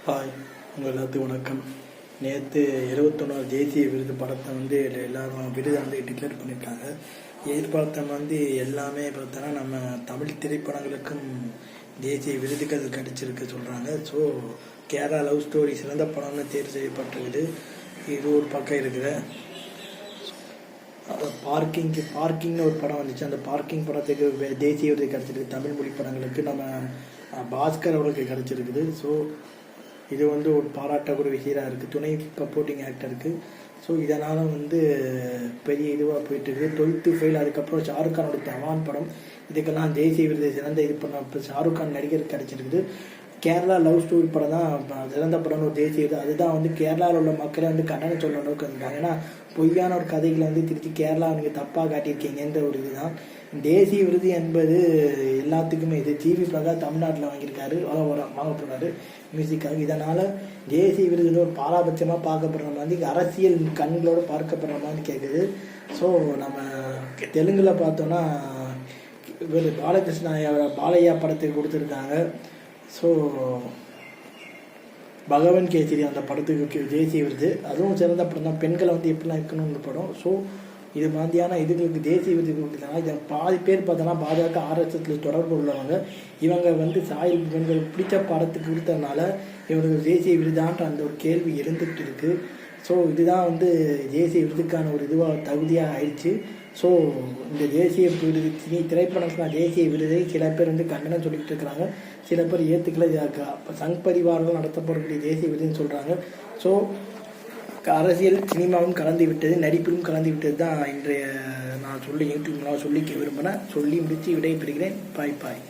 Hi, உங்கள் எல்லாத்துக்கும் வணக்கம். நேற்று 71வது தேசிய விருது படத்தை வந்து எல்லாரும் விருதை வந்து டிக்ளேர் பண்ணியிருக்காங்க. எதிர்பார்த்த வந்து எல்லாமே பார்த்தோன்னா நம்ம தமிழ் திரைப்படங்களுக்கும் தேசிய விருதுகள் கிடைச்சிருக்கு சொல்கிறாங்க. ஸோ கேரளா லவ் ஸ்டோரி சிறந்த படம்னு தேர்வு செய்யப்பட்டிருக்குது. இது ஒரு பக்கம் இருக்குது. பார்க்கிங்னு ஒரு படம் வந்துச்சு. அந்த பார்க்கிங் படத்துக்கு தேசிய விருது கிடச்சிருக்கு. தமிழ் மொழி படங்களுக்கு நம்ம பாஸ்கர் அவர்களுக்கு கிடச்சிருக்குது. ஸோ இது வந்து ஒரு பாராட்டக்கூடிய விஷயமாக இருக்குது. துணை சப்போர்ட்டிங் ஆக்டருக்கு. ஸோ இதனால் வந்து பெரிய இதுவாக போயிட்டுருக்கு. 12th fail. அதுக்கப்புறம் ஷாருக் கானோட ஜவான் படம், இதுக்கெல்லாம் தேசிய விருது சிறந்த இது பண்ண இப்போ ஷாருக் கான் நடிகருக்கு கிடச்சிருக்குது. கேரளா லவ் ஸ்டோரி படம் தான் சிறந்த படம்னு ஒரு தேசிய விருது. அதுதான் வந்து கேரளாவில் உள்ள மக்களை வந்து கண்டனம் சொல்கிற அளவுக்கு இருந்தாங்க. ஏன்னா பொய்யான ஒரு கதைகளை வந்து திருச்சி கேரளா நீங்கள் தப்பாக காட்டியிருக்கீங்கன்ற ஒரு இதுதான். தேசிய விருது என்பது எல்லாத்துக்குமே இது. ஜிவி பிரகாஷ் தமிழ்நாட்டில் வாங்கியிருக்காரு, வாங்க போகிறாரு மியூசிக்காக. இதனால் தேசிய விருது ஒரு பாராபட்சமாக பார்க்கப்படுற மாதிரி, அரசியல் கண்களோடு பார்க்கப்படுற மாதிரி கேட்குது. ஸோ நம்ம தெலுங்கில் பார்த்தோன்னா பாலையா படத்துக்கு கொடுத்துருக்காங்க. ஸோ பகவன் கேசரி அந்த படத்துக்கு தேசிய விருது, அதுவும் சிறந்த படம் தான். பெண்களை வந்து எப்படிலாம் இருக்கணும்னு படம். ஸோ இது மாதிரியான இதுகளுக்கு தேசிய விருது கொடுத்தாங்க. இதை பாதி பேர் பார்த்தோன்னா பாஜக RSS தொடர்பு உள்ளவங்க. இவங்க வந்து சாயல் இவங்களுக்கு பிடிச்ச படத்துக்கு கொடுத்ததுனால இவங்களுக்கு தேசிய விருதான்ற அந்த ஒரு கேள்வி இருந்துகிட்டு இருக்குது. ஸோ இதுதான் வந்து தேசிய விருதுக்கான ஒரு இதுவாக தகுதியாக ஆயிடுச்சு. ஸோ இந்த தேசிய விருது திரைப்படத்துக்கான தேசிய விருதை சில பேர் வந்து கண்டனம் சொல்லிக்கிட்டு இருக்கிறாங்க, சில பேர் ஏற்றுக்கல. சங் பரிவார்கள் நடத்தப்படக்கூடிய தேசிய விருதுன்னு சொல்கிறாங்க. ஸோ அரசியல் சினிமாவும் கலந்து விட்டது, நடிப்பிலும் கலந்து விட்டது தான் இன்றைய நான் யூடியூப்லாம் சொல்லிக்க விரும்பினேன். சொல்லி முடித்து விடைபெறுகிறேன். பாய் பாய்.